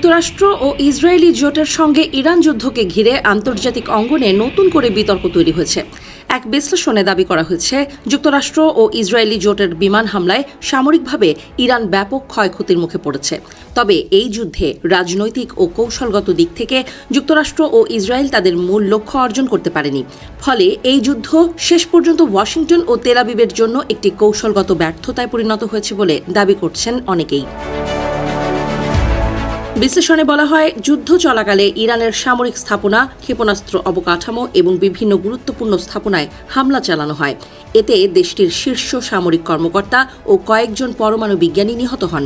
যুক্তরাষ্ট্র ও ইসরায়েলি জোটের সঙ্গে ইরান যুদ্ধকে ঘিরে আন্তর্জাতিক অঙ্গনে নতুন করে বিতর্ক তৈরি হয়েছে। এক বিশ্লেষণে দাবি করা হয়েছে, যুক্তরাষ্ট্র ও ইসরায়েলি জোটের বিমান হামলায় সামরিকভাবে ইরান ব্যাপক ক্ষয়ক্ষতির মুখে পড়েছে। তবে এই যুদ্ধে রাজনৈতিক ও কৌশলগত দিক থেকে যুক্তরাষ্ট্র ও ইসরায়েল তাদের মূল লক্ষ্য অর্জন করতে পারেনি। ফলে এই যুদ্ধ শেষ পর্যন্ত ওয়াশিংটন ও তেল আবিবের জন্য একটি কৌশলগত ব্যর্থতায় পরিণত হয়েছে বলে দাবি করছেন অনেকেই। বিশ্লেষণে বলা হয়, যুদ্ধ চলাকালে ইরানের সামরিক স্থাপনা, ক্ষেপণাস্ত্র অবকাঠামো এবং বিভিন্ন গুরুত্বপূর্ণ স্থাপনায় হামলা চালানো হয়। এতে দেশটির শীর্ষ সামরিক কর্মকর্তা ও কয়েকজন পরমাণু বিজ্ঞানী নিহত হন।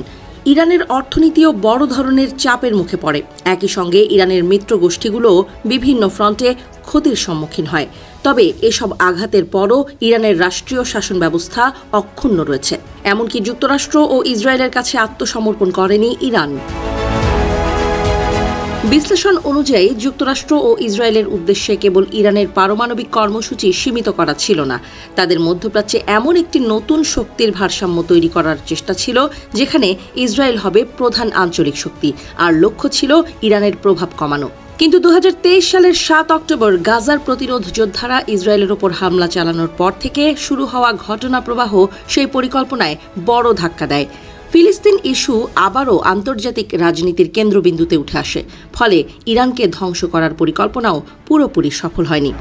ইরানের অর্থনীতিও বড় ধরনের চাপের মুখে পড়ে। একই সঙ্গে ইরানের মিত্র গোষ্ঠীগুলোও বিভিন্ন ফ্রন্টে ক্ষতির সম্মুখীন হয়। তবে এসব আঘাতের পরও ইরানের রাষ্ট্রীয় শাসন ব্যবস্থা অক্ষুণ্ণ রয়েছে। এমনকি যুক্তরাষ্ট্র ও ইসরায়েলের কাছে আত্মসমর্পণ করেনি ইরান। বিশ্লেষণ অনুযায়ী যুক্তরাষ্ট্র ও ইসরায়েলের উদ্দেশ্যে কেবল ইরানের পারমাণবিক কর্মসূচি সীমিত করা ছিল না, তাদের মধ্যপ্রাচ্যে এমন একটি নতুন শক্তির ভারসাম্য তৈরি করার চেষ্টা ছিল যেখানে ইসরায়েল হবে প্রধান আঞ্চলিক শক্তি, আর লক্ষ্য ছিল ইরানের প্রভাব কমানো। কিন্তু 2023 সালের 7 অক্টোবর গাজার প্রতিরোধ যোদ্ধারা ইসরায়েলের ওপর হামলা চালানোর পর থেকে শুরু হওয়া ঘটনা প্রবাহ সেই পরিকল্পনায় বড় ধাক্কা দেয়। ফিলিস্তিন ইস্যু আবারও আন্তর্জাতিক রাজনীতির কেন্দ্রবিন্দুতে উঠে আসে। ফলে ইরানকে ধ্বংস করার পরিকল্পনাও পুরোপুরি সফল হয়নি।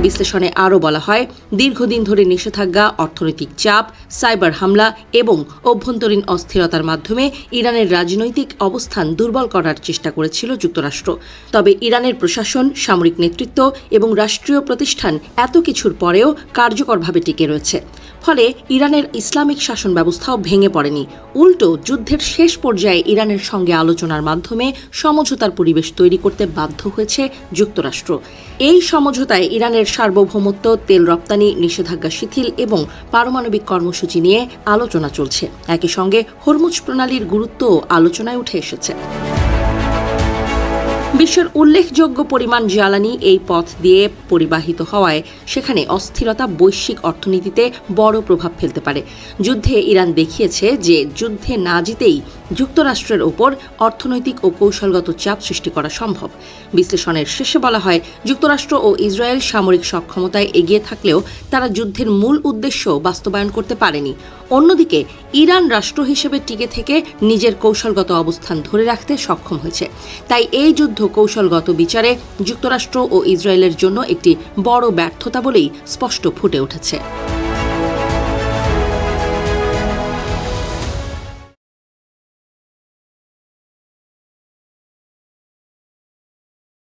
বিশ্লেষণে আরও বলা হয়, দীর্ঘদিন ধরে নিষেধাজ্ঞা, অর্থনৈতিক চাপ, সাইবার হামলা এবং অভ্যন্তরীণ অস্থিরতার মাধ্যমে ইরানের রাজনৈতিক অবস্থান দুর্বল করার চেষ্টা করেছিল যুক্তরাষ্ট্র। তবে ইরানের প্রশাসন, সামরিক নেতৃত্ব এবং রাষ্ট্রীয় প্রতিষ্ঠান এত কিছুর পরেও কার্যকরভাবে টিকে রয়েছে। ফলে ইরানের ইসলামিক শাসন ব্যবস্থাও ভেঙে পড়েনি। উল্টো যুদ্ধের শেষ পর্যায়ে ইরানের সঙ্গে আলোচনার মাধ্যমে সমঝোতার পরিবেশ তৈরি করতে বাধ্য হয়েছে যুক্তরাষ্ট্র। এই সমঝোতায় ইরানের সার্বভৌমত্ব, তেল রপ্তানি, নিষেধাজ্ঞা শিথিল এবং পারমাণবিক কর্মসূচি নিয়ে আলোচনা চলছে। একই সঙ্গে হরমুজ প্রণালীর গুরুত্বও আলোচনায় উঠে এসেছে। বিশ্বের উল্লেখযোগ্য পরিমাণ জ্বালানি এই পথ দিয়ে পরিবাহিত হওয়ায় সেখানে অস্থিরতা বৈশ্বিক অর্থনীতিতে বড় প্রভাব ফেলতে পারে। যুদ্ধে ইরান দেখিয়েছে যে যুদ্ধে না জিতেই যুক্তরাষ্ট্রের ওপর অর্থনৈতিক ও কৌশলগত চাপ সৃষ্টি করা সম্ভব। বিশ্লেষণের শেষে বলা হয়, যুক্তরাষ্ট্র ও ইসরায়েল সামরিক সক্ষমতায় এগিয়ে থাকলেও তারা যুদ্ধের মূল উদ্দেশ্য বাস্তবায়ন করতে পারেনি। অন্যদিকে ইরান রাষ্ট্র হিসেবে টিকে থেকে নিজের কৌশলগত অবস্থান ধরে রাখতে সক্ষম হয়েছে। তাই এই যুদ্ধ কৌশলগত বিচারে যুক্তরাষ্ট্র ও ইসরায়েলের জন্য একটি বড় ব্যর্থতা বলেই স্পষ্ট ফুটে উঠেছে।